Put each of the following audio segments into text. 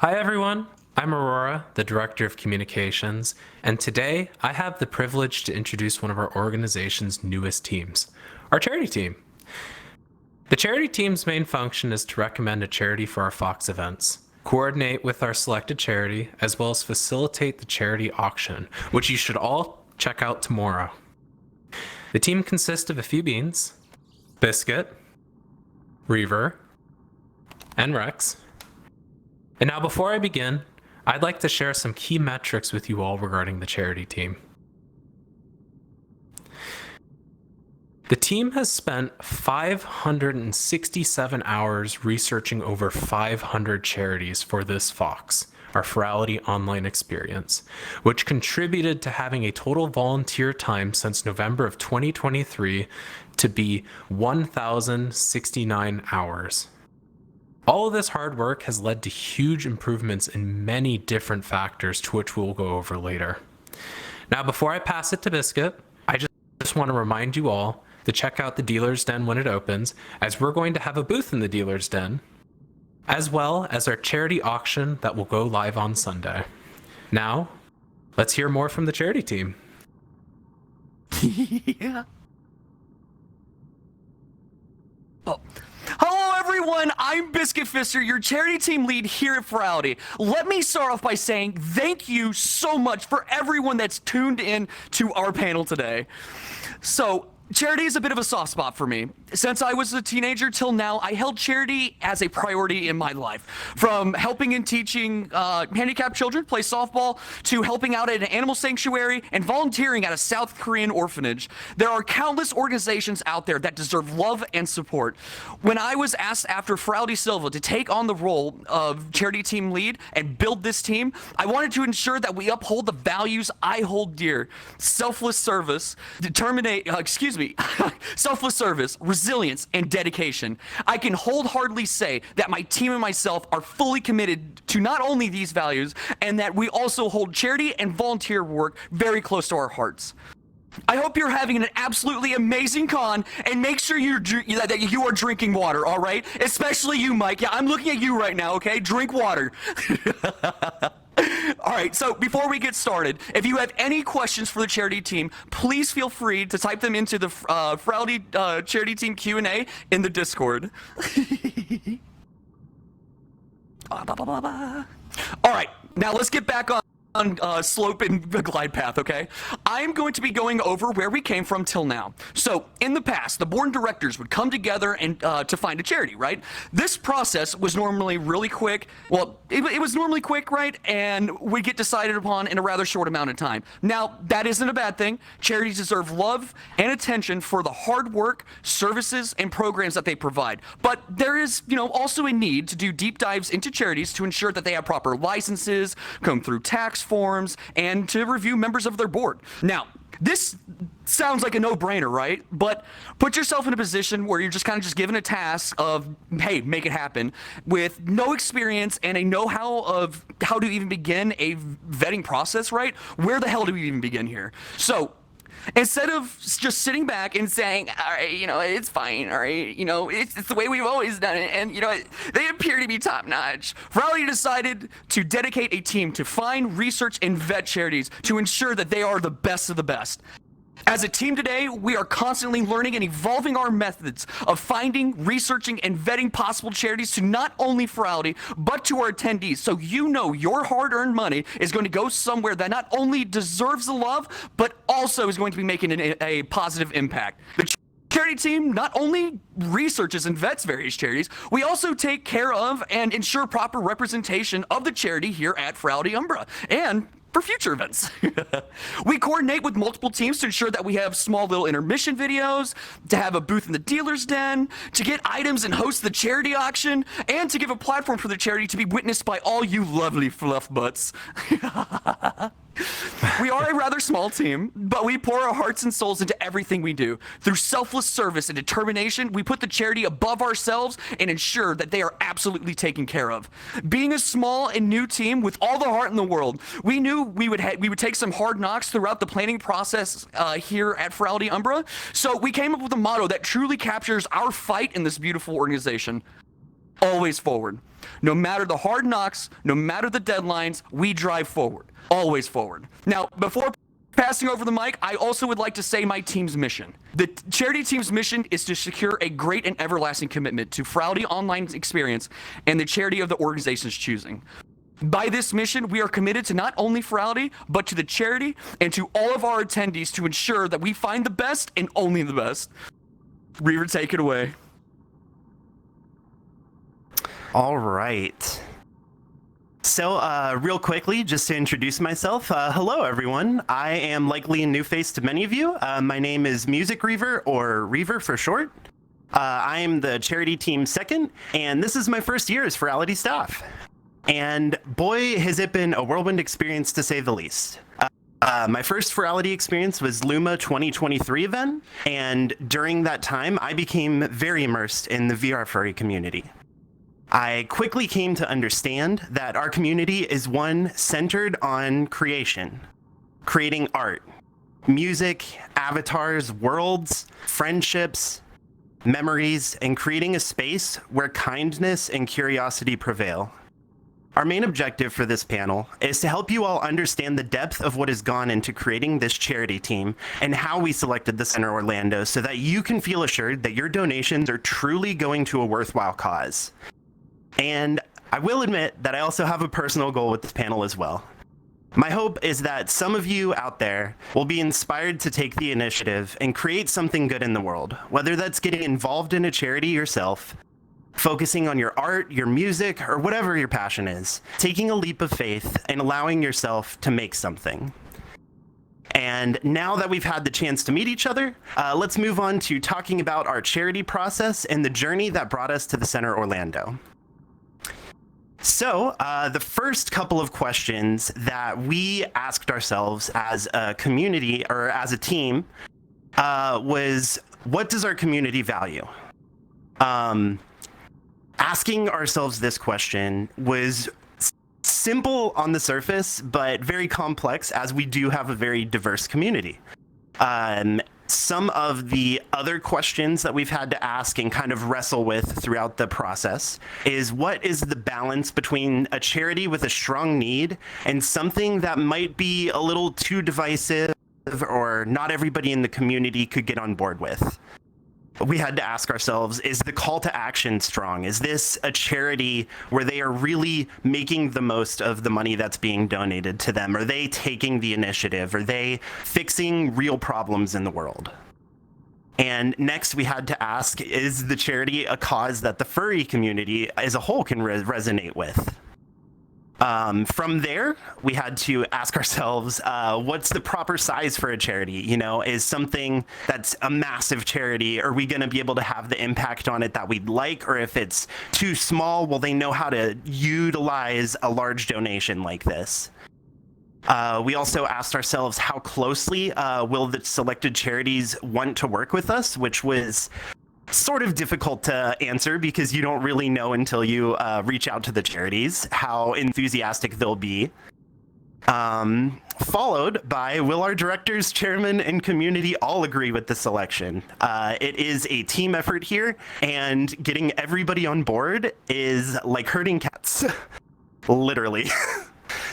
Hi everyone, I'm Aurora, the Director of Communications, and today I have the privilege to introduce one of our organization's newest teams, our charity team. The charity team's main function is to recommend a charity for our Fox events, coordinate with our selected charity, as well as facilitate the charity auction, which you should all check out tomorrow. The team consists of a few beans, Biscuit, Reaver, and Rex. And now before I begin, I'd like to share some key metrics with you all regarding the charity team. The team has spent 567 hours researching over 500 charities for this Fox, our Furality online experience, which contributed to having a total volunteer time since November of 2023 to be 1,069 hours. All of this hard work has led to huge improvements in many different factors to which we'll go over later. Now, before I pass it to Biscuit, I just want to remind you all to check out the Dealer's Den when it opens, as we're going to have a booth in the Dealer's Den, as well as our charity auction that will go live on Sunday. Now, let's hear more from the charity team. Yeah. Oh. Hello everyone, I'm Biscuit Fister, your charity team lead here at Furality. Let me start off by saying thank you so much for everyone that's tuned in to our panel today. So, charity is a bit of a soft spot for me. Since I was a teenager till now, I held charity as a priority in my life. From helping and teaching handicapped children play softball, to helping out at an animal sanctuary, and volunteering at a South Korean orphanage. There are countless organizations out there that deserve love and support. When I was asked after Furality Silva to take on the role of charity team lead and build this team, I wanted to ensure that we uphold the values I hold dear. Selfless service, selfless service, resilience, and dedication. I can wholeheartedly say that my team and myself are fully committed to not only these values, and that we also hold charity and volunteer work very close to our hearts. I hope you're having an absolutely amazing con, and make sure that you are drinking water, all right? Especially you, Mike. Yeah, I'm looking at you right now, okay? Drink water. All right, so before we get started, if you have any questions for the charity team, please feel free to type them into the Furality Charity Team Q&A in the Discord. All right, now let's get back on slope and the glide path, okay? I'm going to be going over where we came from till now. So, in the past, the board of directors would come together and to find a charity, right? This process was normally really quick. Well, it was normally quick, right? And we get decided upon in a rather short amount of time. Now, that isn't a bad thing. Charities deserve love and attention for the hard work, services, and programs that they provide. But there is, also a need to do deep dives into charities to ensure that they have proper licenses, come through tax forms, and to review members of their board. Now, this sounds like a no-brainer, right? But put yourself in a position where you're just given a task of, hey, make it happen, with no experience and a know-how of how to even begin a vetting process, right? Where the hell do we even begin here? So, instead of just sitting back and saying, all right, it's fine, all right, it's the way we've always done it, and, they appear to be top-notch, Furality decided to dedicate a team to find, research, and vet charities to ensure that they are the best of the best. As a team today, we are constantly learning and evolving our methods of finding, researching, and vetting possible charities to not only Furality, but to our attendees, so your hard-earned money is going to go somewhere that not only deserves the love, but also is going to be making a positive impact. The charity team not only researches and vets various charities, we also take care of and ensure proper representation of the charity here at Furality Umbra, and for future events. We coordinate with multiple teams to ensure that we have small little intermission videos, to have a booth in the dealer's den, to get items and host the charity auction, and to give a platform for the charity to be witnessed by all you lovely fluff butts. We are a rather small team, but we pour our hearts and souls into everything we do. Through selfless service and determination, we put the charity above ourselves and ensure that they are absolutely taken care of. Being a small and new team with all the heart in the world, we knew we would take some hard knocks throughout the planning process here at Furality Umbra, so we came up with a motto that truly captures our fight in this beautiful organization. always forward. No matter the hard knocks, no matter the deadlines, we drive forward. Always forward. Now, before passing over the mic, I also would like to say my team's mission. The charity team's mission is to secure a great and everlasting commitment to Furality online experience and the charity of the organization's choosing. By this mission, we are committed to not only Furality, but to the charity and to all of our attendees to ensure that we find the best and only the best. Reaver, take it away. All right. So, real quickly, just to introduce myself, hello everyone. I am likely a new face to many of you. My name is Music Reaver, or Reaver for short. I am the charity team second, and this is my first year as Furality staff. And boy, has it been a whirlwind experience to say the least. My first Furality experience was Luma 2023 event, and during that time, I became very immersed in the VR furry community. I quickly came to understand that our community is one centered on creation, creating art, music, avatars, worlds, friendships, memories, and creating a space where kindness and curiosity prevail. Our main objective for this panel is to help you all understand the depth of what has gone into creating this charity team and how we selected the Center Orlando so that you can feel assured that your donations are truly going to a worthwhile cause. And I will admit that I also have a personal goal with this panel as well. My hope is that some of you out there will be inspired to take the initiative and create something good in the world, whether that's getting involved in a charity yourself, focusing on your art, your music, or whatever your passion is, taking a leap of faith and allowing yourself to make something. And now that we've had the chance to meet each other, let's move on to talking about our charity process and the journey that brought us to the Center Orlando. So, the first couple of questions that we asked ourselves as a community or as a team was, what does our community value? Asking ourselves this question was simple on the surface, but very complex as we do have a very diverse community. Some of the other questions that we've had to ask and kind of wrestle with throughout the process is, what is the balance between a charity with a strong need and something that might be a little too divisive or not everybody in the community could get on board with? We had to ask ourselves, is the call to action strong? Is this a charity where they are really making the most of the money that's being donated to them? Are they taking the initiative? Are they fixing real problems in the world? And next, we had to ask, is the charity a cause that the furry community as a whole can resonate with? From there, we had to ask ourselves, what's the proper size for a charity? You know, is something that's a massive charity, are we going to be able to have the impact on it that we'd like? Or if it's too small, will they know how to utilize a large donation like this? We also asked ourselves, how closely will the selected charities want to work with us, which was sort of difficult to answer because you don't really know until you reach out to the charities how enthusiastic they'll be. Followed by, will our directors, chairman, and community all agree with the selection? It is a team effort here, and getting everybody on board is like herding cats, literally.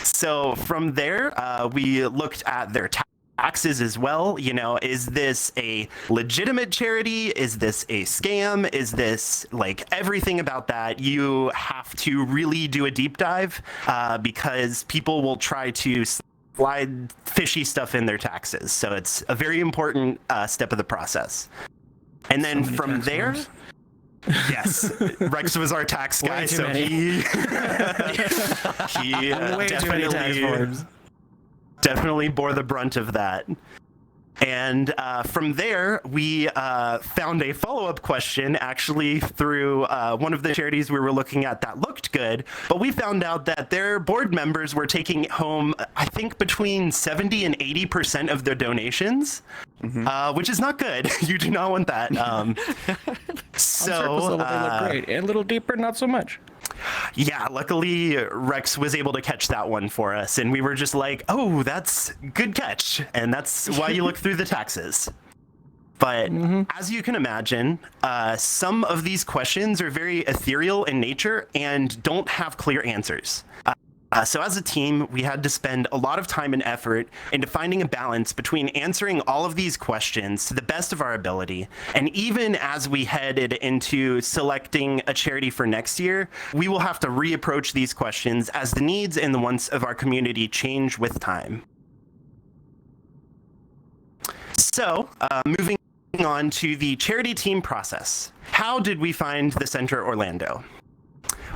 So from there, we looked at their taxes as well. You know, is this a legitimate charity? Is this a scam? Is this like everything about that? You have to really do a deep dive because people will try to slide fishy stuff in their taxes. So it's a very important step of the process. And then from there, yes, Rex was our tax guy, so he definitely bore the brunt of that. And from there, we found a follow-up question actually through one of the charities we were looking at that looked good, but we found out that their board members were taking home, I think, between 70 and 80% of their donations, which is not good. You do not want that. So they look great. And a little deeper, not so much. Yeah, luckily Rex was able to catch that one for us, and we were just like, oh, that's good catch, and that's why you look through the taxes. But as you can imagine, some of these questions are very ethereal in nature and don't have clear answers. So as a team, we had to spend a lot of time and effort into finding a balance between answering all of these questions to the best of our ability. And even as we headed into selecting a charity for next year, we will have to reapproach these questions as the needs and the wants of our community change with time. So, moving on to the charity team process. How did we find the Center Orlando?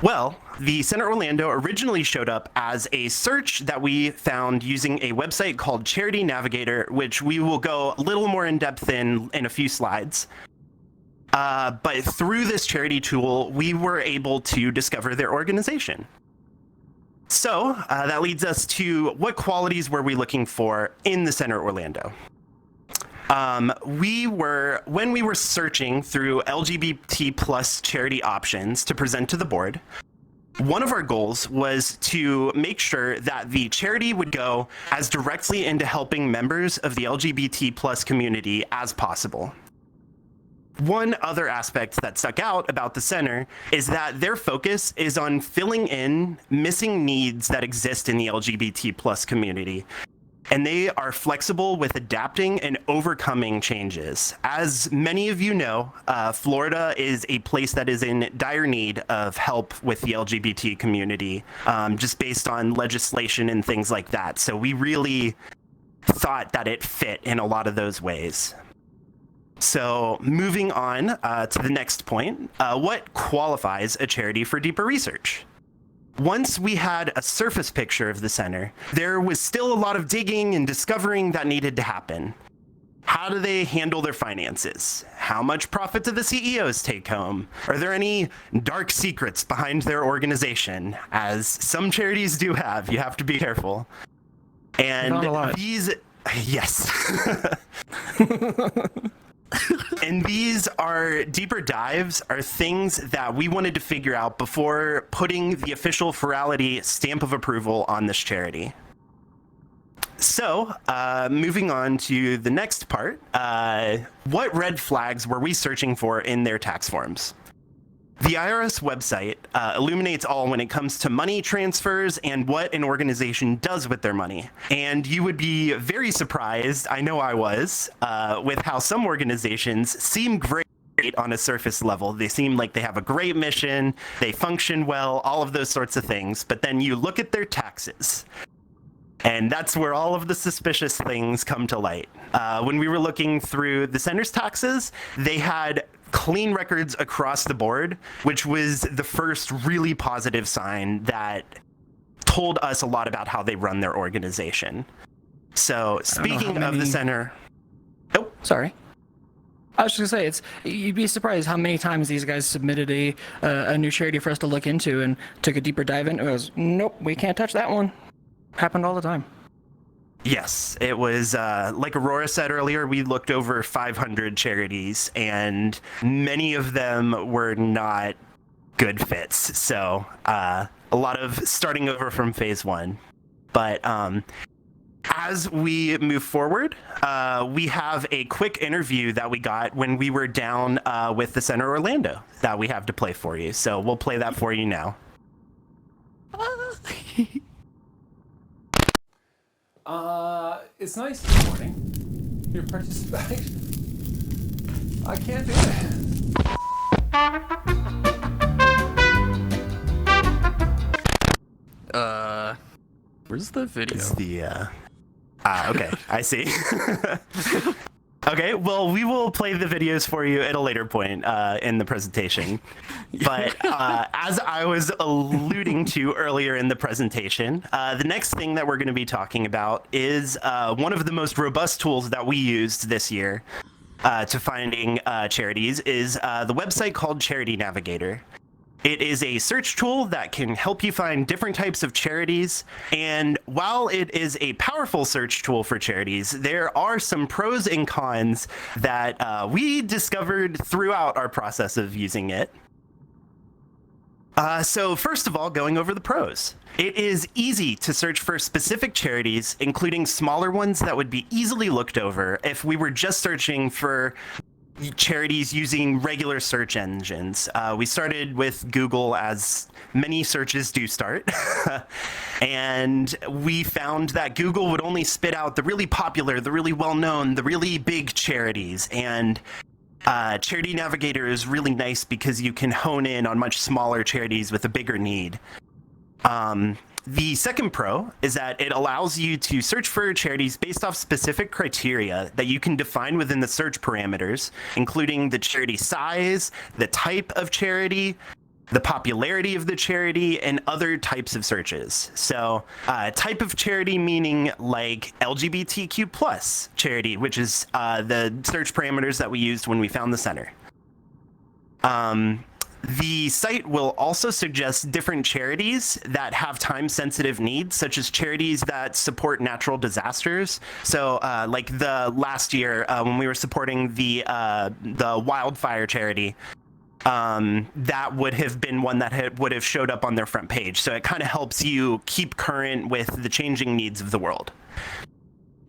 Well, the Center Orlando originally showed up as a search that we found using a website called Charity Navigator, which we will go a little more in depth in a few slides. But through this charity tool, we were able to discover their organization. So that leads us to what qualities were we looking for in the Center Orlando? When we were searching through LGBT plus charity options to present to the board, one of our goals was to make sure that the charity would go as directly into helping members of the LGBT plus community as possible. One other aspect that stuck out about the center is that their focus is on filling in missing needs that exist in the LGBT plus community. And they are flexible with adapting and overcoming changes. As many of you know, Florida is a place that is in dire need of help with the LGBT community, just based on legislation and things like that. So we really thought that it fit in a lot of those ways. So moving on to the next point, what qualifies a charity for deeper research? Once we had a surface picture of the center, there was still a lot of digging and discovering that needed to happen. How do they handle their finances? How much profit do the CEOs take home? Are there any dark secrets behind their organization? As some charities do have, you have to be careful. And Not a lot. yes. And these are deeper dives, are things that we wanted to figure out before putting the official Furality stamp of approval on this charity. So, moving on to the next part, what red flags were we searching for in their tax forms? The IRS website illuminates all when it comes to money transfers and what an organization does with their money. And you would be very surprised, I know I was, with how some organizations seem great on a surface level. They seem like they have a great mission, they function well, all of those sorts of things. But then you look at their taxes, and that's where all of the suspicious things come to light. When we were looking through the center's taxes, they had clean records across the board, which was the first really positive sign that told us a lot about how they run their organization. So speaking of the center... Oh, Sorry. I was just gonna say, you'd be surprised how many times these guys submitted a new charity for us to look into and took a deeper dive in. It was, nope, we can't touch that one. Happened all the time. yes, it was, like Aurora said earlier, we looked over 500 charities, and many of them were not good fits. So a lot of starting over from phase one. But as we move forward, we have a quick interview that we got when we were down with the Center Orlando that we have to play for you. So we'll play that for you now. It's nice this morning. Your participation. I can't do it. Where's the video? It's the, okay, I see. Okay, well, we will play the videos for you at a later point in the presentation. But as I was alluding to earlier in the presentation, the next thing that we're going to be talking about is one of the most robust tools that we used this year to finding charities is the website called Charity Navigator. It is a search tool that can help you find different types of charities. And while it is a powerful search tool for charities, there are some pros and cons that we discovered throughout our process of using it. So first of all, going over the pros. It is easy to search for specific charities, including smaller ones that would be easily looked over if we were just searching for charities using regular search engines. We started with Google, as many searches do start, and we found that Google would only spit out the really popular, the really well-known, the really big charities, and Charity Navigator is really nice because you can hone in on much smaller charities with a bigger need. The second pro is that it allows you to search for charities based off specific criteria that you can define within the search parameters, including the charity size, the type of charity, the popularity of the charity, and other types of searches. So type of charity meaning like LGBTQ plus charity, which is the search parameters that we used when we found the center. The site will also suggest different charities that have time-sensitive needs, such as charities that support natural disasters. So, like the last year when we were supporting the wildfire charity, that would have been one that would have showed up on their front page. So it kind of helps you keep current with the changing needs of the world.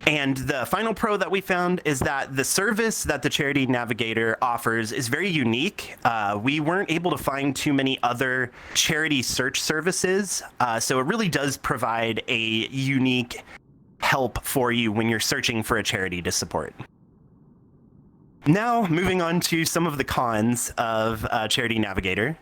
And the final pro that we found is that the service that the Charity Navigator offers is very unique. We weren't able to find too many other charity search services, so it really does provide a unique help for you when you're searching for a charity to support. Now, moving on to some of the cons of Charity Navigator.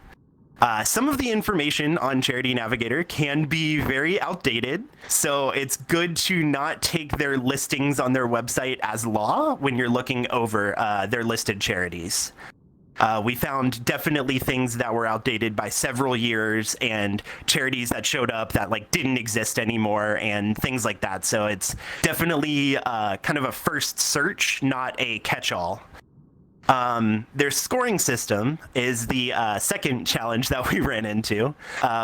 Some of the information on Charity Navigator can be very outdated, so it's good to not take their listings on their website as law when you're looking over their listed charities. We found definitely things that were outdated by several years and charities that showed up that like didn't exist anymore and things like that. So it's definitely kind of a first search, not a catch-all. Their scoring system is the second challenge that we ran into.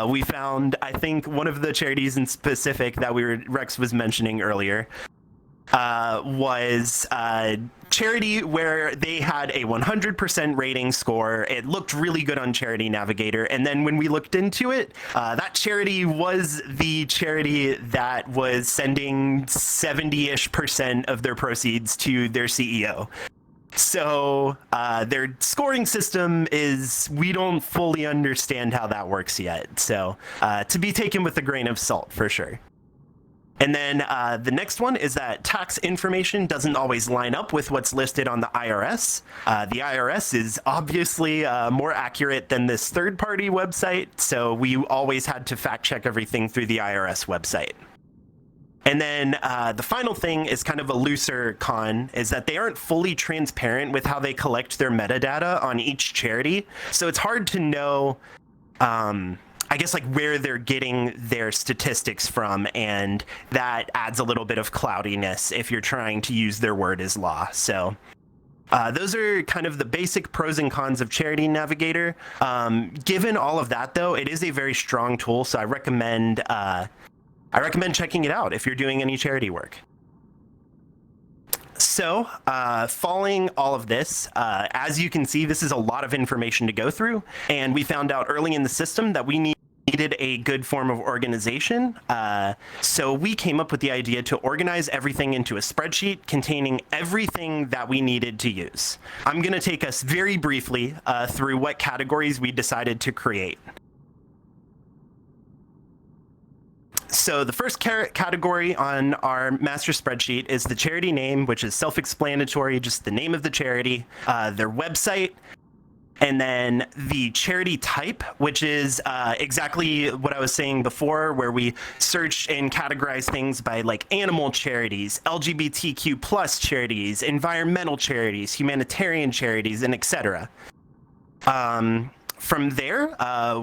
We found, I think, one of the charities in specific that Rex was mentioning earlier was a charity where they had a 100% rating score. It looked really good on Charity Navigator, and then when we looked into it, that charity was the charity that was sending 70-ish% of their proceeds to their CEO. So their scoring system is, we don't fully understand how that works yet. So to be taken with a grain of salt for sure. And then the next one is that tax information doesn't always line up with what's listed on the IRS. The IRS is obviously more accurate than this third-party website, so we always had to fact check everything through the IRS website. And then the final thing is kind of a looser con, is that they aren't fully transparent with how they collect their metadata on each charity. So it's hard to know, I guess, like where they're getting their statistics from, and that adds a little bit of cloudiness if you're trying to use their word as law. So those are kind of the basic pros and cons of Charity Navigator. Given all of that, though, it is a very strong tool, so I recommend checking it out if you're doing any charity work. So, following all of this, as you can see, this is a lot of information to go through, and we found out early in the system that we needed a good form of organization. So we came up with the idea to organize everything into a spreadsheet containing everything that we needed to use. I'm going to take us very briefly through what categories we decided to create. So the first category on our master spreadsheet is the charity name, which is self-explanatory, just the name of the charity, their website, and then the charity type, which is exactly what I was saying before, where we search and categorize things by like animal charities, LGBTQ plus charities, environmental charities, humanitarian charities, and etc. From there,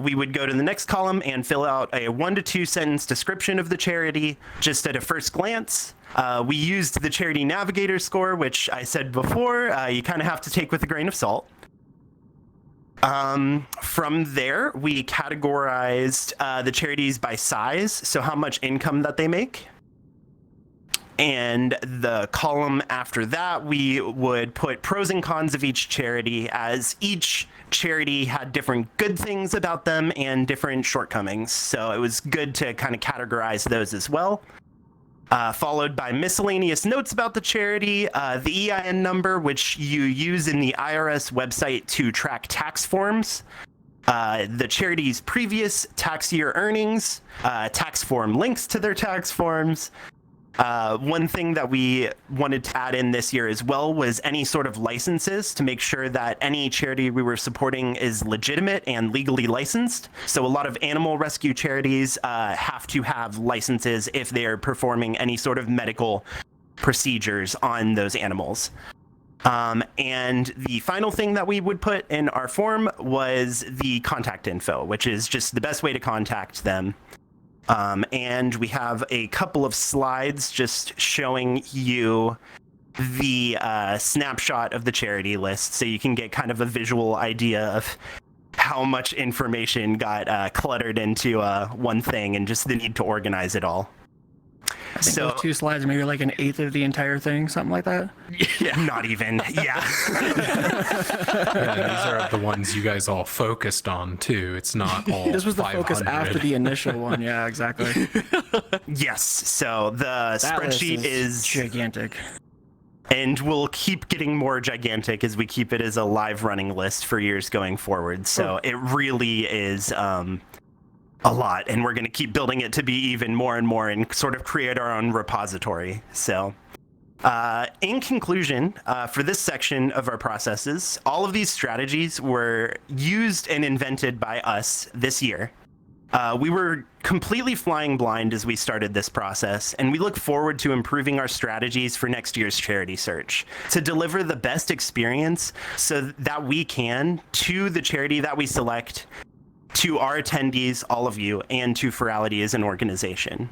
we would go to the next column and fill out a 1 to 2 sentence description of the charity, just at a first glance. We used the Charity Navigator score, which I said before, you kind of have to take with a grain of salt. From there, we categorized the charities by size, so how much income that they make. And the column after that, we would put pros and cons of each charity, as each charity had different good things about them and different shortcomings. So it was good to kind of categorize those as well. Followed by miscellaneous notes about the charity, the EIN number, which you use in the IRS website to track tax forms, the charity's previous tax year earnings, tax form links to their tax forms. One thing that we wanted to add in this year as well was any sort of licenses, to make sure that any charity we were supporting is legitimate and legally licensed. So a lot of animal rescue charities have to have licenses if they are performing any sort of medical procedures on those animals. And the final thing that we would put in our form was the contact info, which is just the best way to contact them. And we have a couple of slides just showing you the snapshot of the charity list, so you can get kind of a visual idea of how much information got cluttered into one thing and just the need to organize it all. I think those 2 slides are maybe like an eighth of the entire thing, something like that. Yeah, not even. Yeah. Yeah, these are the ones you guys all focused on too. It's not all. This was the focus 500. after the initial one. Yeah, exactly. Yes. So the That list spreadsheet is gigantic. and we'll keep getting more gigantic as we keep it as a live running list for years going forward. So it really is a lot, and we're going to keep building it to be even more and more and sort of create our own repository. So in conclusion, for this section of our processes, all of these strategies were used and invented by us this year. We were completely flying blind as we started this process, and we look forward to improving our strategies for next year's charity search to deliver the best experience so that we can to the charity that we select, to our attendees, all of you, and to Furality as an organization.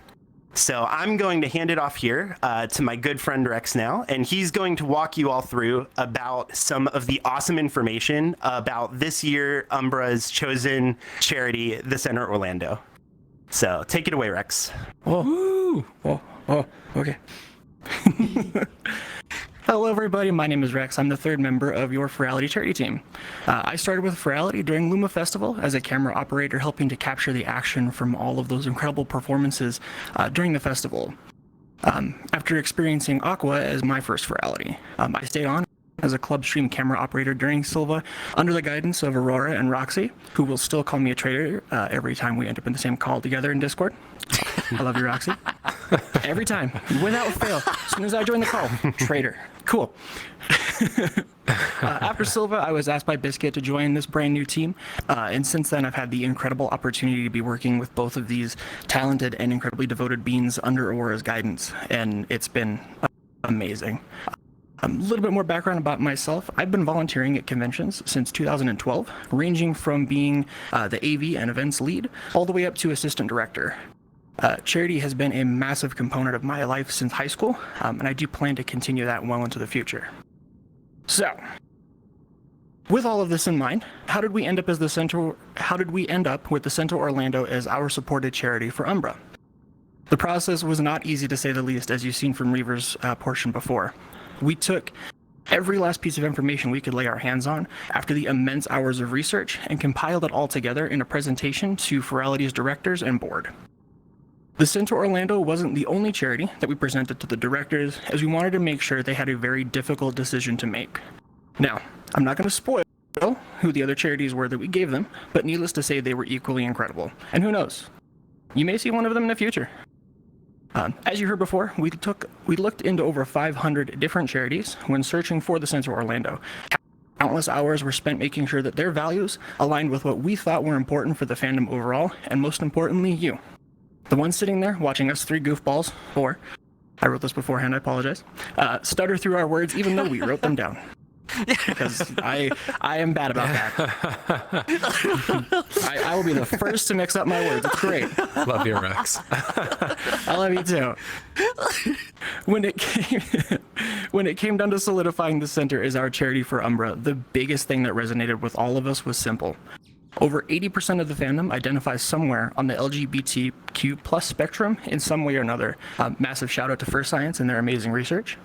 So I'm going to hand it off here to my good friend Rex now, and he's going to walk you all through about some of the awesome information about this year Umbra's chosen charity, the Center Orlando. So take it away, Rex. Oh, okay. Hello, everybody. My name is Rex. I'm the 3rd member of your Furality Charity Team. I started with Furality during Luma Festival as a camera operator, helping to capture the action from all of those incredible performances during the festival. After experiencing Aqua as my first Furality, I stayed on as a club stream camera operator during Silva under the guidance of Aurora and Roxy, who will still call me a traitor every time we end up in the same call together in Discord. I love you, Roxy. Every time, without fail, as soon as I join the call, traitor. Cool. After Silva, I was asked by Biscuit to join this brand new team, and since then I've had the incredible opportunity to be working with both of these talented and incredibly devoted beings under Aurora's guidance, and it's been amazing. A little bit more background about myself. I've been volunteering at conventions since 2012, ranging from being the AV and events lead all the way up to assistant director. Charity has been a massive component of my life since high school, and I do plan to continue that well into the future. So, with all of this in mind, how did we end up with the Center Orlando as our supported charity for Umbra? The process was not easy, to say the least, as you've seen from Reaver's portion before. We took every last piece of information we could lay our hands on after the immense hours of research and compiled it all together in a presentation to Furality's directors and board. The Center Orlando wasn't the only charity that we presented to the directors, as we wanted to make sure they had a very difficult decision to make. Now, I'm not going to spoil who the other charities were that we gave them, but needless to say, they were equally incredible. And who knows? You may see one of them in the future. As you heard before, we looked into over 500 different charities when searching for the Center Orlando. Countless hours were spent making sure that their values aligned with what we thought were important for the fandom overall, and most importantly, you. The one sitting there watching us 3 goofballs, or, I wrote this beforehand, I apologize, stutter through our words even though we wrote them down. Because I am bad about that. I will be the first to mix up my words. It's great. Love you, Rex. I love you too. When it came down to solidifying the center as our charity for Umbra, the biggest thing that resonated with all of us was simple. Over 80% of the fandom identifies somewhere on the LGBTQ plus spectrum in some way or another. Massive shout out to First Science and their amazing research.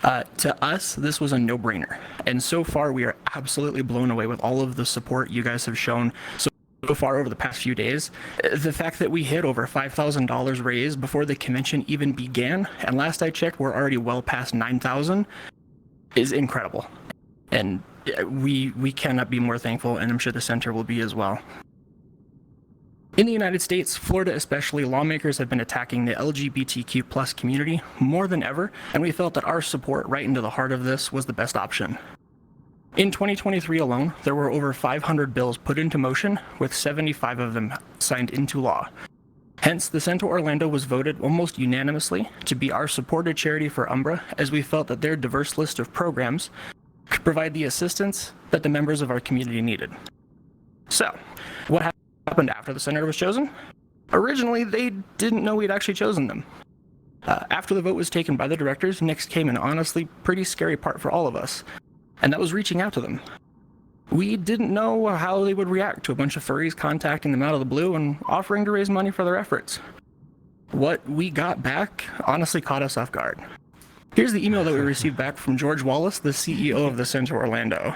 To us, this was a no-brainer. And so far, we are absolutely blown away with all of the support you guys have shown so far over the past few days. The fact that we hit over $5,000 raised before the convention even began, and last I checked, we're already well past 9,000, is incredible. And we cannot be more thankful, and I'm sure the center will be as well. In the United States, Florida especially, lawmakers have been attacking the LGBTQ plus community more than ever, and we felt that our support right into the heart of this was the best option. In 2023 alone, there were over 500 bills put into motion, with 75 of them signed into law. Hence, the Center Orlando was voted almost unanimously to be our supported charity for Umbra, as we felt that their diverse list of programs could provide the assistance that the members of our community needed. So, what happened after the senator was chosen? Originally, they didn't know we'd actually chosen them. After the vote was taken by the directors, next came an honestly pretty scary part for all of us, and that was reaching out to them. We didn't know how they would react to a bunch of furries contacting them out of the blue and offering to raise money for their efforts. What we got back honestly caught us off guard. Here's the email that we received back from George Wallace, the CEO of the Center Orlando.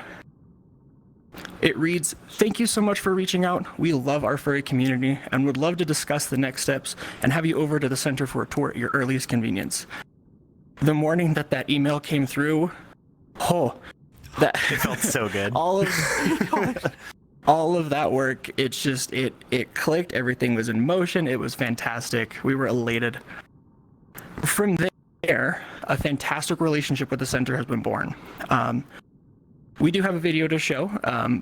It reads, "Thank you so much for reaching out. We love our furry community and would love to discuss the next steps and have you over to the center for a tour at your earliest convenience." The morning that email came through, that It felt so good. all of that work, it clicked. Everything was in motion. It was fantastic. We were elated. From there, a fantastic relationship with the center has been born. We do have a video to show,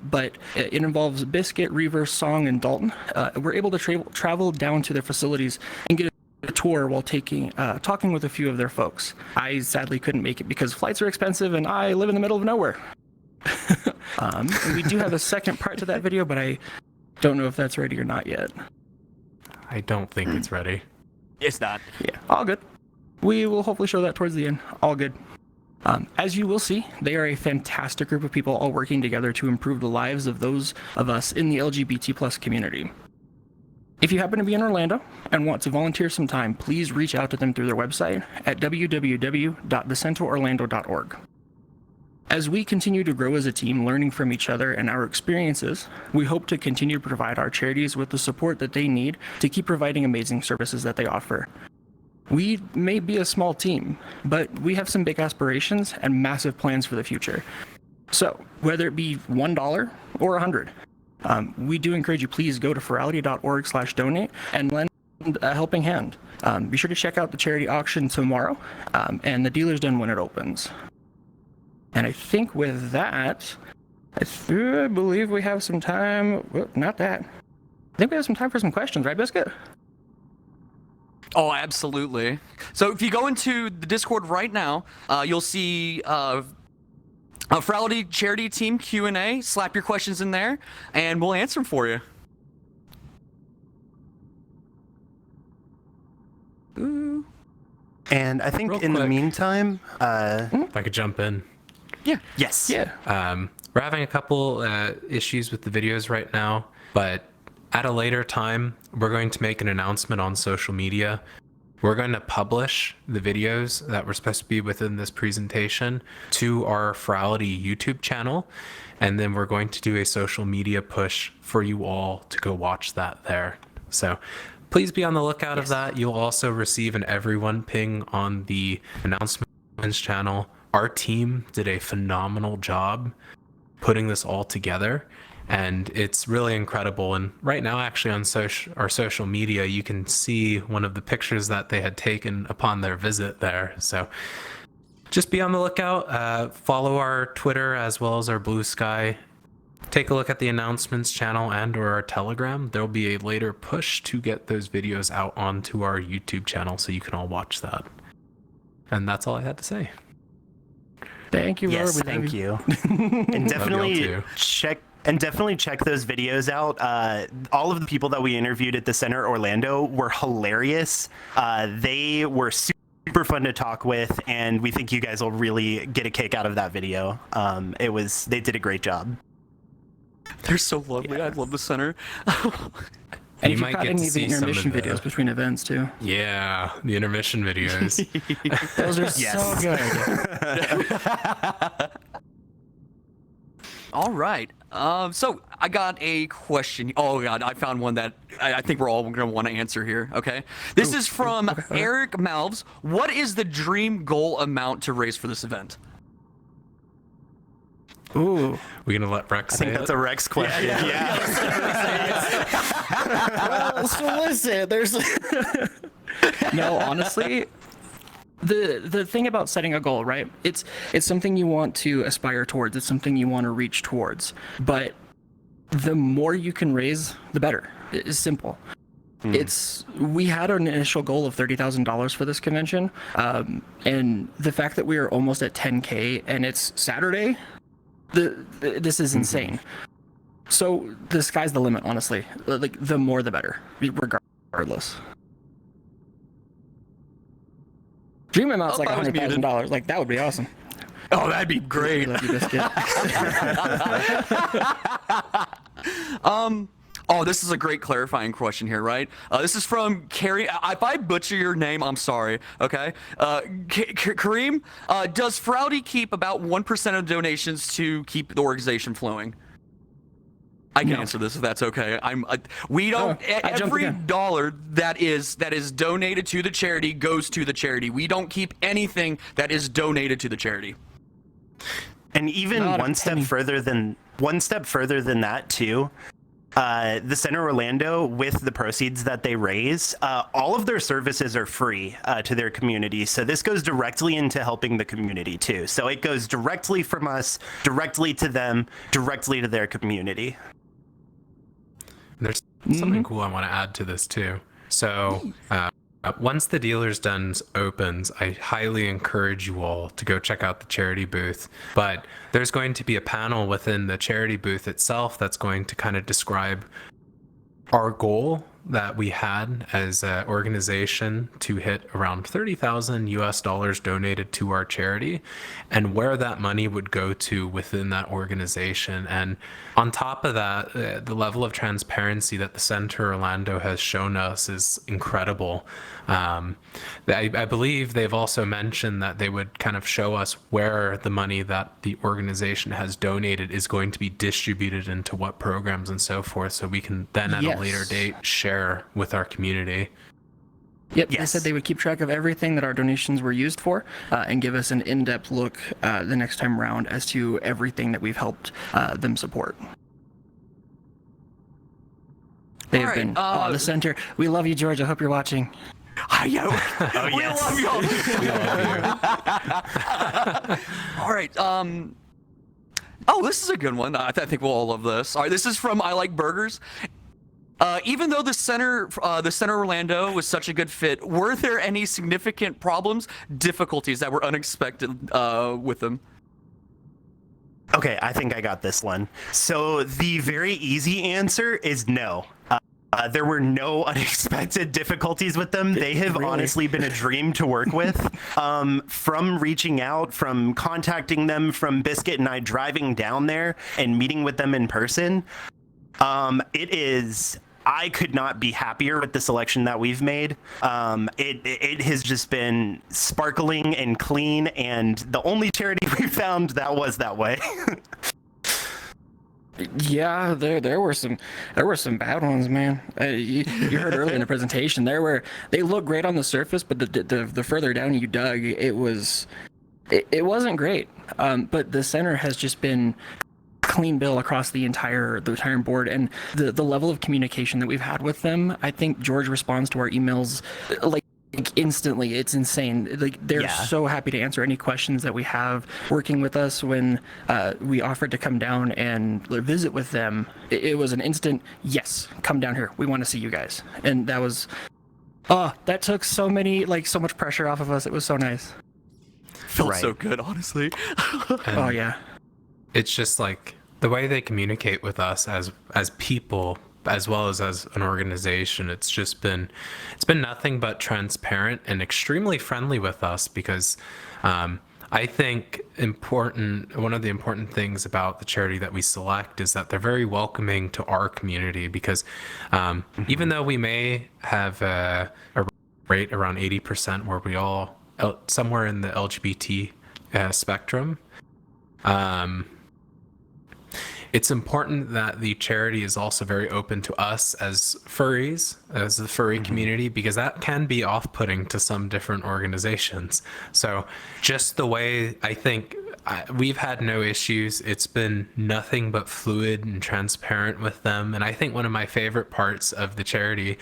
but it involves Biscuit, Reaver, Song, and Dalton. We're able to travel down to their facilities and get a tour while talking with a few of their folks. I sadly couldn't make it because flights are expensive and I live in the middle of nowhere. We do have a second part to that video, but I don't know if that's ready or not yet. I don't think it's ready. It's not. Yeah, all good. We will hopefully show that towards the end. All good. As you will see, they are a fantastic group of people all working together to improve the lives of those of us in the LGBT plus community. If you happen to be in Orlando and want to volunteer some time, please reach out to them through their website at www.thecenterorlando.org. As we continue to grow as a team, learning from each other and our experiences, we hope to continue to provide our charities with the support that they need to keep providing amazing services that they offer. We may be a small team, but we have some big aspirations and massive plans for the future. So, whether it be $1 or $100, we do encourage you, please go to furality.org/donate and lend a helping hand. Be sure to check out the charity auction tomorrow, and the dealer's den when it opens. And I think with that, I believe we have some time. Well, not that. I think we have some time for some questions, right, Biscuit? Oh, absolutely. So if you go into the Discord right now, you'll see a Furality Charity Team Q&A. Slap your questions in there, and we'll answer them for you. Ooh. And I think Real in the quick. meantime, If I could jump in. yes. Yeah. We're having a couple issues with the videos right now, but at a later time, we're going to make an announcement on social media. We're going to publish the videos that were supposed to be within this presentation to our Furality YouTube channel, and then we're going to do a social media push for you all to go watch that there. So please be on the lookout of that. You'll also receive an everyone ping on the announcements channel. Our team did a phenomenal job putting this all together, and it's really incredible. And right now, actually, on our social media, you can see one of the pictures that they had taken upon their visit there. So just be on the lookout. Follow our Twitter as well as our Blue Sky. Take a look at the announcements channel and or our Telegram. There'll be a later push to get those videos out onto our YouTube channel so you can all watch that. And that's all I had to say. Thank you, Yes, Rob. thank you. And Love y'all too. definitely check those videos out. All of the people that we interviewed at the Center Orlando were hilarious. They were super fun to talk with, and we think you guys will really get a kick out of that video. They did a great job. They're so lovely. I love the center. And You if might you've got get any to of the see some of intermission the- videos between events too. Yeah, the intermission videos. Those are Yes. so good. All right. So I got a question. Oh God, I found one that I think we're all going to want to answer here. Okay. This is from Eric Malves. What is the dream goal amount to raise for this event? Ooh. We're gonna let Rex I say think that's it. a Rex question. Yeah. So listen, there's no, honestly, the thing about setting a goal, right? It's something you want to aspire towards. It's something you want to reach towards. But the more you can raise, the better. It's simple. We had an initial goal of $30,000 for this convention, and the fact that we are almost at 10K and it's Saturday, this is insane. So the sky's the limit, honestly. Like, the more the better, regardless. Dream amount's like I was muted. $100,000. Like, that would be awesome. Oh, that'd be great. Lucky biscuit. Oh, this is a great clarifying question here, right? This is from Carrie. If I butcher your name, I'm sorry. Okay. Kareem, does Furality keep about 1% of donations to keep the organization flowing? I can answer this if that's okay. We don't. I jumped Every again. dollar that is donated to the charity goes to the charity. We don't keep anything that is donated to the charity. And even Not a one step penny. further than that too. The Center Orlando, with the proceeds that they raise, all of their services are free to their community. So this goes directly into helping the community too. So it goes directly from us, directly to them, directly to their community. There's something cool I want to add to this too. So once the Dealer's Den opens, I highly encourage you all to go check out the charity booth. But there's going to be a panel within the charity booth itself that's going to kind of describe our goal that we had as an organization to hit around $30,000 donated to our charity, and where that money would go to within that organization. And on top of that, the level of transparency that the Center Orlando has shown us is incredible. I believe they've also mentioned that they would kind of show us where the money that the organization has donated is going to be distributed into what programs and so forth, so we can then at a later date share with our community. Yep, Yes. they said they would keep track of everything that our donations were used for, and give us an in-depth look the next time around as to everything that we've helped them support. They've All right, been the center. We love you, George. I hope you're watching. We yes. love y'all. All right. Oh, this is a good one. I think we'll all love this. All right, this is from I Like Burgers. Even though the center Orlando was such a good fit, were there any significant problems, difficulties that were unexpected with them? Okay, I think I got this one. So the very easy answer is no. There were no unexpected difficulties with them. They have honestly been a dream to work with. From reaching out, from contacting them, from Biscuit and I driving down there and meeting with them in person. I could not be happier with the selection that we've made. It has just been sparkling and clean, and the only charity we found that was that way. Yeah, there were some bad ones, man. You heard earlier in the presentation, they look great on the surface, but the further down you dug, it wasn't great. But the center has just been clean bill across the entire board, and the level of communication that we've had with them. I think George responds to our emails like instantly. It's insane. Like, they're so happy to answer any questions that we have working with us. When we offered to come down and visit with them, it was an instant yes, come down here, we want to see you guys. And that was that took so much pressure off of us. It was so nice. Felt so good, honestly. Oh yeah. It's just like the way they communicate with us as people, as well as an organization. It's been nothing but transparent and extremely friendly with us, because I think one of the important things about the charity that we select is that they're very welcoming to our community because even though we may have a rate around 80% where we all somewhere in the LGBT spectrum, it's important that the charity is also very open to us as furries, as the furry community, because that can be off-putting to some different organizations. So just the way I think we've had no issues. It's been nothing but fluid and transparent with them. And I think one of my favorite parts of the charity,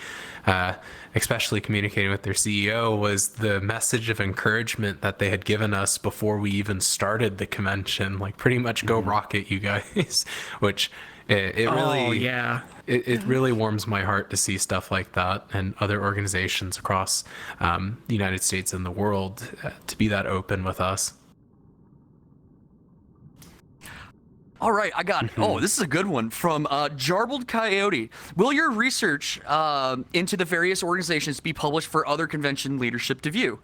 especially communicating with their CEO, was the message of encouragement that they had given us before we even started the convention. Like, pretty much go rocket, you guys, which it really, it really warms my heart to see stuff like that and other organizations across the United States and the world to be that open with us. All right, I got it. Oh, this is a good one from Jarbled Coyote. Will your research into the various organizations be published for other convention leadership to view?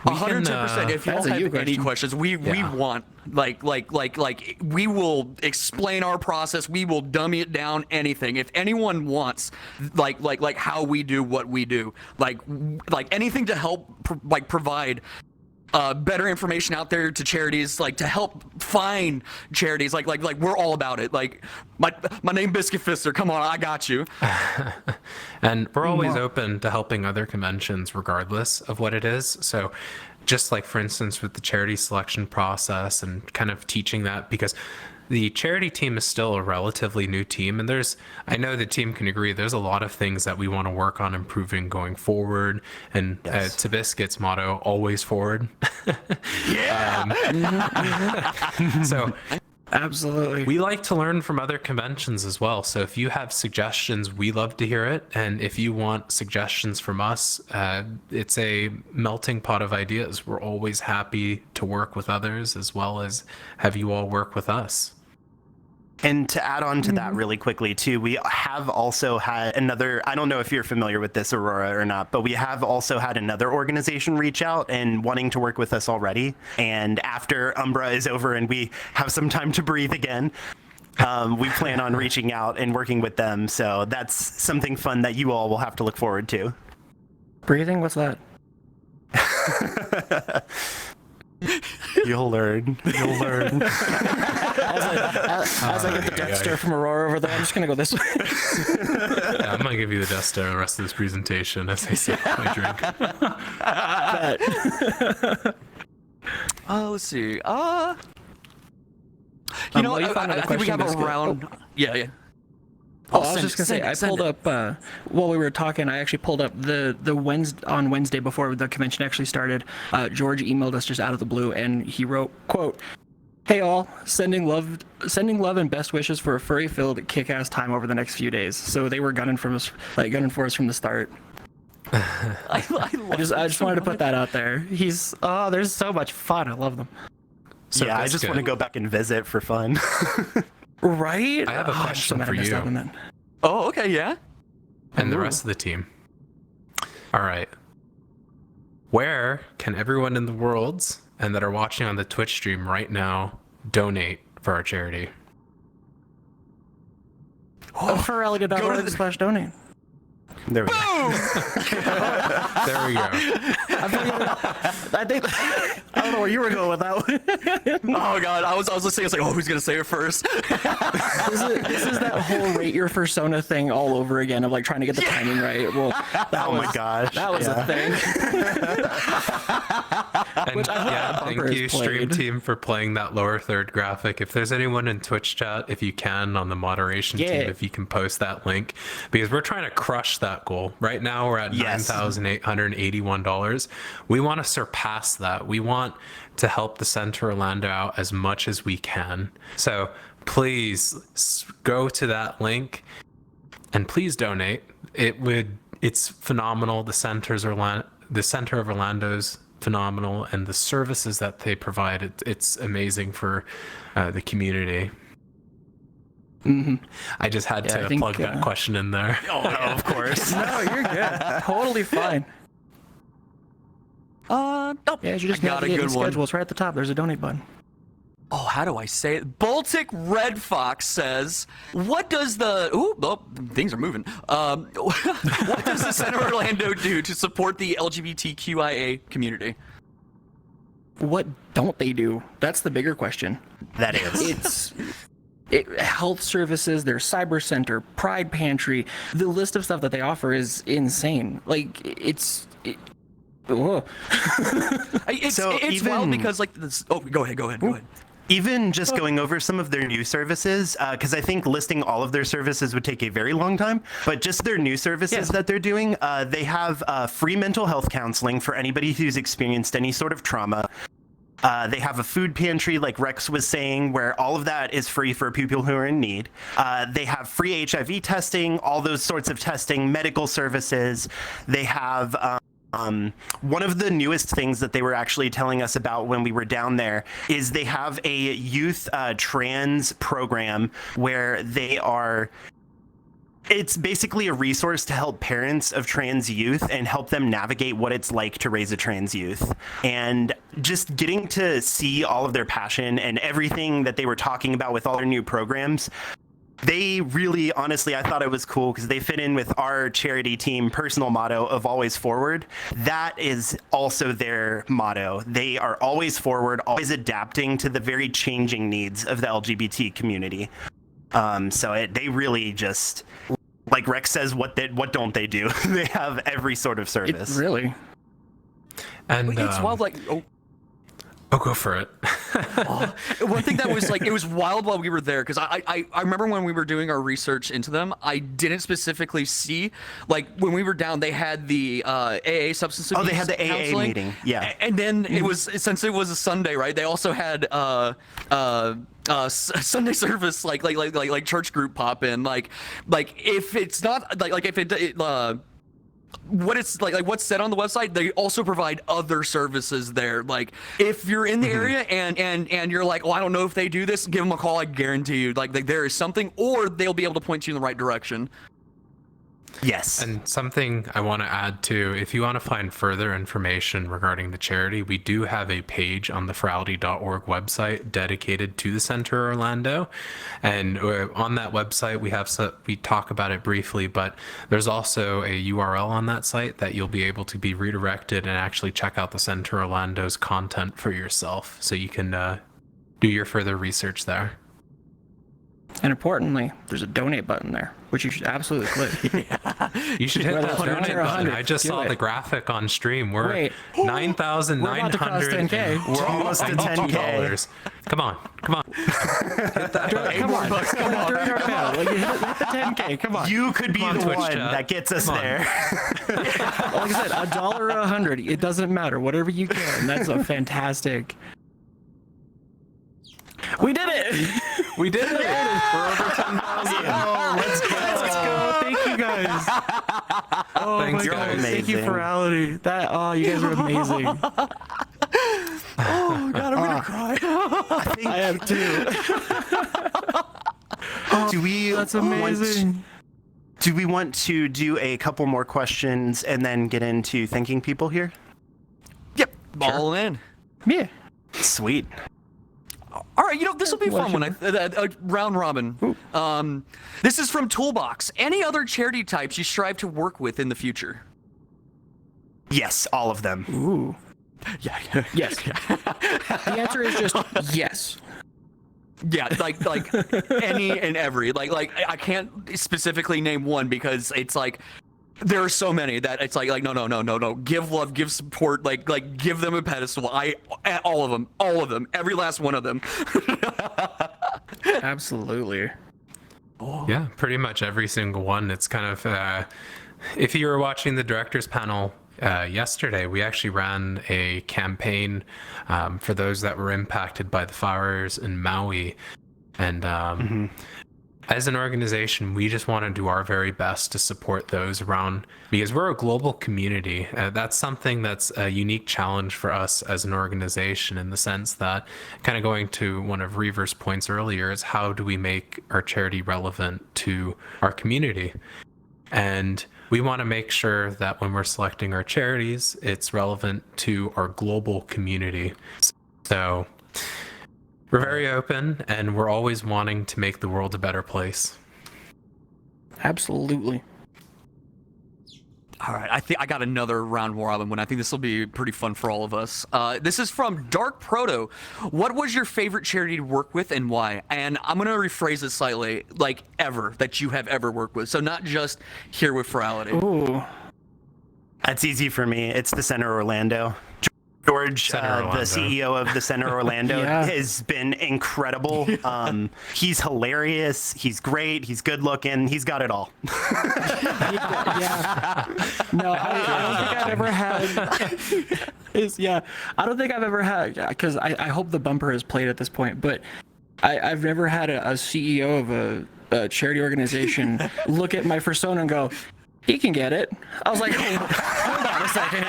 110%. If you all have any questions, we want like we will explain our process. We will dummy it down. Anything. If anyone wants like how we do what we do, like anything to help provide better information out there to charities, like to help find charities, like we're all about it. Like my name Biscuit Fister, come on, I got you. And we're always open to helping other conventions regardless of what it is. So just like, for instance, with the charity selection process and kind of teaching that, because the charity team is still a relatively new team, and I know the team can agree, there's a lot of things that we want to work on improving going forward. And to Biscuit's motto, always forward. So absolutely, we like to learn from other conventions as well. So if you have suggestions, we love to hear it. And if you want suggestions from us, it's a melting pot of ideas. We're always happy to work with others as well as have you all work with us. And to add on to that really quickly too, we have also had another, I don't know if you're familiar with this, Aurora, or not, but we have also had another organization reach out and wanting to work with us already. And after Umbra is over and we have some time to breathe again, we plan on reaching out and working with them. So that's something fun that you all will have to look forward to. Breathing? What's that? You'll learn. You'll learn. As I get the death stare from Aurora over there, I'm just going to go this way. Yeah, I'm going to give you the death stare the rest of this presentation as I sip my drink. Let's see. You know, I think we have a round. Yeah. I was just gonna say, I pulled up while we were talking. I actually pulled up the Wednesday before the convention actually started. George emailed us just out of the blue, and he wrote, "Quote: Hey all, sending love and best wishes for a furry-filled kick-ass time over the next few days." So they were gunning for us from the start. I just wanted to put that out there. There's so much fun. I love them. So yeah, I just want to go back and visit for fun. Right? I have a question for you. Oh, okay, yeah. And the rest of the team. All right. Where can everyone in the world and that are watching on the Twitch stream right now donate for our charity? Furality.org/donate. There we go. There we go. I don't know where you were going with that one. Oh god, I was listening. I was like, who's gonna say it first? This is that whole rate your persona thing all over again of like trying to get the timing right. Well, my gosh, that was a thing. And thank you, stream team, for playing that lower third graphic. If there's anyone in Twitch chat, if you can, on the moderation team, if you can post that link, because we're trying to crush that goal. Right now we're at $9,881. We want to surpass that. We want to help the Center Orlando out as much as we can. So please go to that link and please donate. It's phenomenal. The Center of Orlando's phenomenal, and the services that they provide, it's amazing for the community. Mm-hmm. I just had to plug that question in there. Oh, of course. No, you're good. Totally fine. Nope. Yeah, you just I got a navigate good the one. schedule. It's right at the top. There's a donate button. Oh, how do I say it? Baltic Red Fox says, what does the... Ooh, oh, things are moving. What does the Center of Orlando do to support the LGBTQIA community? What don't they do? That's the bigger question. That is. Health services, their cyber center, Pride Pantry. The list of stuff that they offer is insane. Like, whoa. It's So wild even- because, like, this... Oh, go ahead. Even just going over some of their new services, because I think listing all of their services would take a very long time, but just their new services that they're doing, they have free mental health counseling for anybody who's experienced any sort of trauma. They have a food pantry, like Rex was saying, where all of that is free for people who are in need. They have free HIV testing, all those sorts of testing, medical services. They have... one of the newest things that they were actually telling us about when we were down there is they have a youth trans program where it's basically a resource to help parents of trans youth and help them navigate what it's like to raise a trans youth. And just getting to see all of their passion and everything that they were talking about with all their new programs, they really, honestly, I thought it was cool because they fit in with our charity team personal motto of always forward. That is also their motto. They are always forward, always adapting to the very changing needs of the LGBT community. They really just, like Rex says, what don't they do? They have every sort of service. Really? And It's wild, like... Oh, go for it. One thing that was like, it was wild while we were there, because I remember when we were doing our research into them, I didn't specifically see, like, when we were down, they had the AA substance abuse. Oh, they had the AA counseling. meeting, yeah. And then it was, since it was a Sunday, right, they also had Sunday service, like church group pop in, like if it's not, like if it what it's like what's said on the website, they also provide other services there. Like if you're in the area and you're like, oh, I don't know if they do this, give them a call. I guarantee you, like there is something, or they'll be able to point you in the right direction. Yes. And something I want to add too, if you want to find further information regarding the charity, we do have a page on the furality.org website dedicated to the Center Orlando. And on that website, we talk about it briefly, but there's also a URL on that site that you'll be able to be redirected and actually check out the Center Orlando's content for yourself. So you can do your further research there. And importantly, there's a donate button there, which you should absolutely click. You should hit Whether that it's 100 donate or button. 100, I just do saw it. the graphic on stream. We're Wait. at 9,900. We're about to cross 10K. We're almost to 10K. Come on. Come on. During our panel, like, hit the 10K. Come on. You could be Come on, the Twitch one chat. that gets us Come on. there. Like I said, $1 or 100, it doesn't matter. Whatever you can. That's a fantastic. We did it! We did it. We're over 10,000. Oh, let's go. Let's go. Thank you guys. Oh Thanks, my God. guys. Thank you, Amazing. Furality. You guys are amazing. Oh God, I'm gonna cry. I have too. Do we That's amazing. Do we want to do a couple more questions and then get into thanking people here? Yep, all in. Yeah. Sweet. All right, this will be fun when round robin. This is from Toolbox. Any other charity types you strive to work with in the future? Yes, all of them. Ooh. Yeah. Yes. The answer is just yes. Yeah, like any and every. Like I can't specifically name one because it's like there are so many that it's like no. Give love, give support, like give them a pedestal. All of them, every last one of them. Absolutely. Yeah, pretty much every single one. It's kind of, if you were watching the director's panel yesterday, we actually ran a campaign for those that were impacted by the fires in Maui. And as an organization, we just want to do our very best to support those around, because we're a global community. That's something that's a unique challenge for us as an organization, in the sense that, kind of going to one of Reaver's points earlier, is how do we make our charity relevant to our community? And we want to make sure that when we're selecting our charities, it's relevant to our global community. So we're very open, and we're always wanting to make the world a better place. Absolutely. All right, I think I got another round robin one. I think this will be pretty fun for all of us. This is from Dark Proto. What was your favorite charity to work with and why? And I'm going to rephrase it slightly, like ever, that you have ever worked with. So not just here with Furality. Ooh. That's easy for me. It's the Center Orlando. George, Center the Orlando. CEO of the Center Orlando, Yeah. has been incredible. He's hilarious. He's great. He's good looking. He's got it all. Yeah. No, I don't think I've ever had. I don't think I've ever had, because I hope the bumper is played at this point, but I've never had a CEO of a charity organization look at my persona and go, he can get it. I was like, hold on a second. If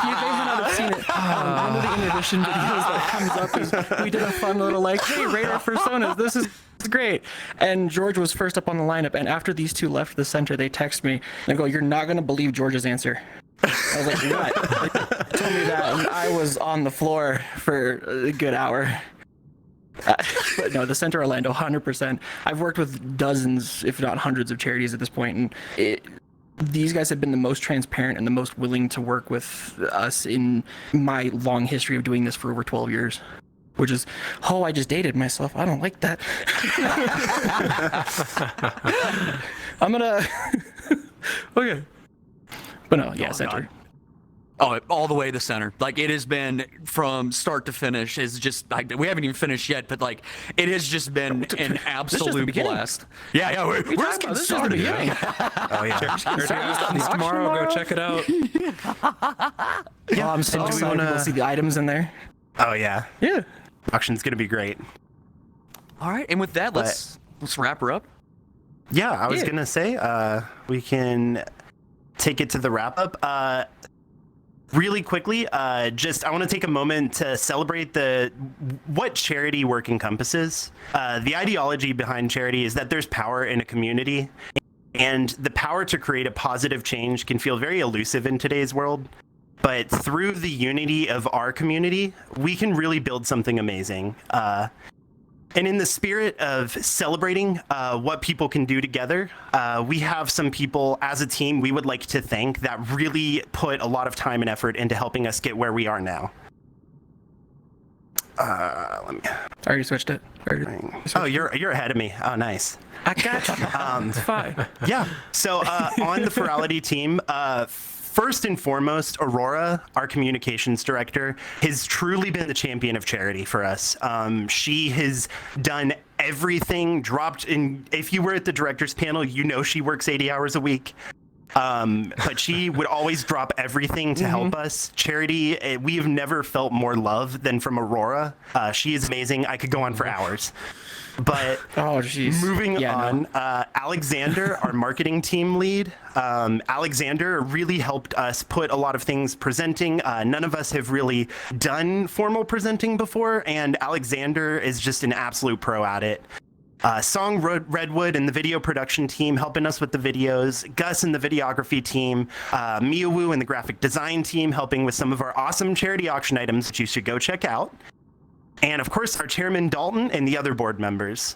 you guys might not have seen it, one of the intermission videos that comes up is we did a fun little like, hey, rate our personas. This is great. And George was first up on the lineup. And after these two left the center, they text me and go, you're not going to believe George's answer. I was like, what? Like, told me that. And I was on the floor for a good hour. But no, the Center Orlando, 100%. I've worked with dozens, if not hundreds, of charities at this point, and these guys have been the most transparent and the most willing to work with us in my long history of doing this for over 12 years. Which is, I just dated myself. I don't like that. I'm gonna. Okay. But no, yeah, Center. God. Oh, all the way to center. Like, it has been from start to finish. Is just like, we haven't even finished yet, but like, it has just been an absolute beginning. blast. Yeah, we're just getting This is the started. beginning. Oh, yeah. Tomorrow, go check it out. Oh, I'm so excited to see the items in there. Oh, yeah. Yeah. Auction's going to be great. All right, and with that, let's wrap her up. Yeah, I was Yeah. going to say we can take it to the wrap up. Really quickly, I want to take a moment to celebrate what charity work encompasses. The ideology behind charity is that there's power in a community, and the power to create a positive change can feel very elusive in today's world. But through the unity of our community, we can really build something amazing. And in the spirit of celebrating what people can do together, we have some people as a team we would like to thank that really put a lot of time and effort into helping us get where we are now. Let me. I already switched it. Oh, you're ahead of me. Oh, nice. I got you. It's fine. Yeah. So on the Furality team, first and foremost, Aurora, our communications director, has truly been the champion of charity for us. She has done everything, dropped in. If you were at the director's panel, you know she works 80 hours a week. But she would always drop everything to help us. Charity, we have never felt more love than from Aurora. She is amazing. I could go on for hours. But moving on, Alexander, our marketing team lead, Alexander really helped us put a lot of things presenting. None of us have really done formal presenting before, and Alexander is just an absolute pro at it. Song Redwood and the video production team helping us with the videos, Gus and the videography team, Mia Wu and the graphic design team helping with some of our awesome charity auction items that you should go check out. And of course, our chairman Dalton and the other board members.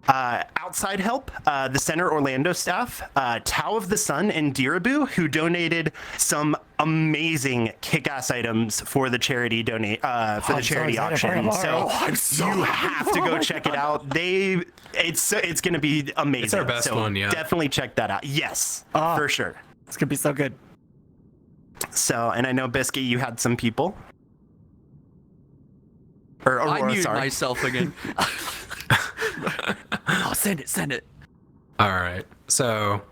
Outside help, the Center Orlando staff, Tao of the Sun and Diraboo, who donated some amazing kick-ass items for the charity charity auction. So you have to go check it out. It's going to be amazing. It's our best one, yeah. Definitely check that out. Yes, for sure. It's gonna be so good. So, and I know Biscuit, you had some people. Or Aurora, I muted sorry. myself again. Oh, send it. All right. So,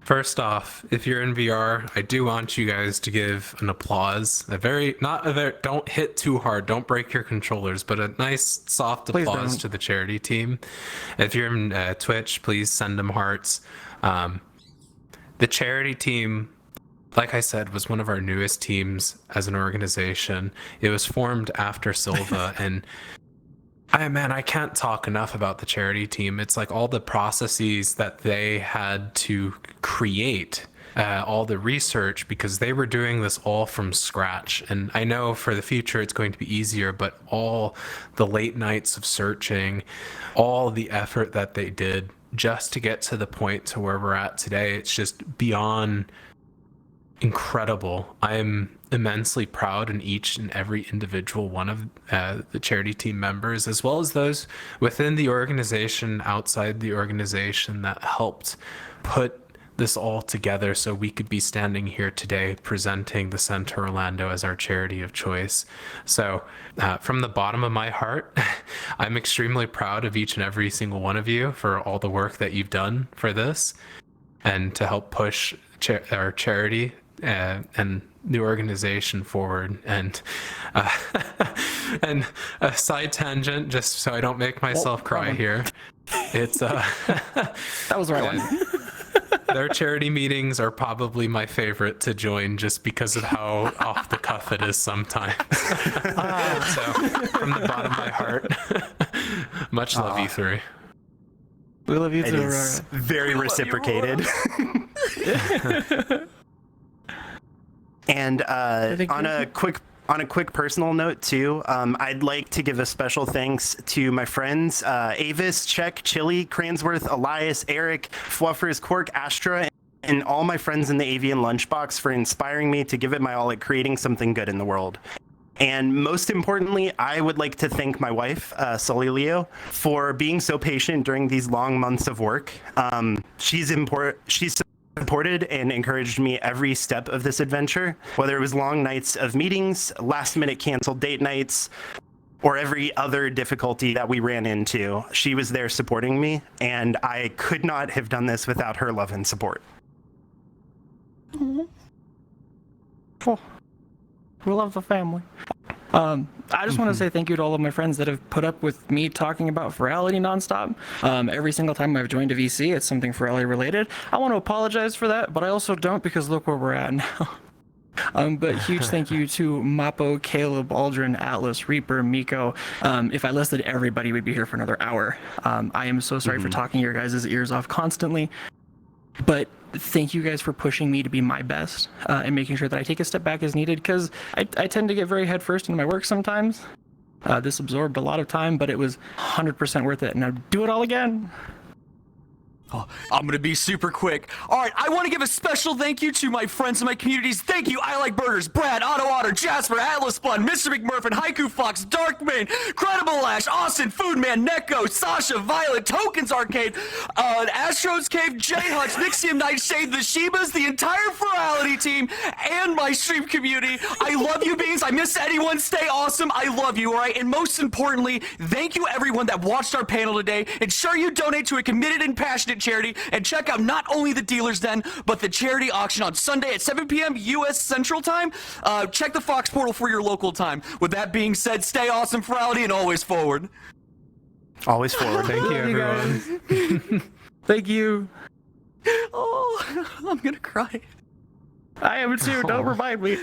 first off, if you're in VR, I do want you guys to give an applause. Don't hit too hard. Don't break your controllers, but a nice soft applause don't. to the charity team. If you're in Twitch, please send them hearts. The charity team, like I said, was one of our newest teams as an organization. It was formed after Silva, and I can't talk enough about the charity team. It's like all the processes that they had to create, all the research, because they were doing this all from scratch. And I know for the future it's going to be easier, but all the late nights of searching, all the effort that they did just to get to the point to where we're at today, it's just beyond incredible. I'm immensely proud in each and every individual one of the charity team members, as well as those within the organization, outside the organization, that helped put this all together so we could be standing here today presenting the Center Orlando as our charity of choice. So from the bottom of my heart, I'm extremely proud of each and every single one of you for all the work that you've done for this and to help push our charity and the organization forward. And and a side tangent, just so I don't make myself cry here, it's That was the right one. their charity meetings are probably my favorite to join, just because of how off the cuff it is sometimes. So from the bottom of my heart, much love, you three. We love you It too, is Aurora. very reciprocated. And on a quick personal note too, I'd like to give a special thanks to my friends Avis, Check, Chili, Cransworth, Elias, Eric, Fluffers, Cork, Astra, and all my friends in the Avian Lunchbox for inspiring me to give it my all at creating something good in the world. And most importantly, I would like to thank my wife, Sully Leo, for being so patient during these long months of work. She's supported and encouraged me every step of this adventure, whether it was long nights of meetings, last-minute canceled date nights, or every other difficulty that we ran into. She was there supporting me, and I could not have done this without her love and support. Oh, we love the family. I just want to say thank you to all of my friends that have put up with me talking about Furality nonstop. Every single time I've joined a VC, it's something Furality related. I want to apologize for that, but I also don't, because look where we're at now. But huge thank you to Mappo, Caleb, Aldrin, Atlas, Reaper, Miko. If I listed everybody, we'd be here for another hour. I am so sorry for talking your guys' ears off constantly, but thank you guys for pushing me to be my best and making sure that I take a step back as needed, because I tend to get very headfirst into my work sometimes. This absorbed a lot of time, but it was 100% worth it. Now do it all again. Oh, I'm going to be super quick. All right, I want to give a special thank you to my friends and my communities. Thank you, I Like Burgers, Brad, Otto Otter, Jasper, Atlas Bun, Mr. McMurphin, Haiku Fox, Darkman, Credible Ash, Austin, Foodman, Neko, Sasha, Violet, Tokens Arcade, Astro's Cave, J Hutch, Nixium Nightshade, the Shebas, the entire Furality team, and my stream community. I love you, beings. I miss anyone. Stay awesome. I love you, all right? And most importantly, thank you, everyone that watched our panel today. Ensure you donate to a committed and passionate charity, and check out not only the Dealer's Den, but the charity auction on Sunday at 7 p.m. U.S. Central Time. Check the Fox portal for your local time. With that being said, stay awesome, Furality, and always forward. Always forward. Thank you, everyone. Thank you. Oh, I'm gonna cry. I am too. Don't remind me.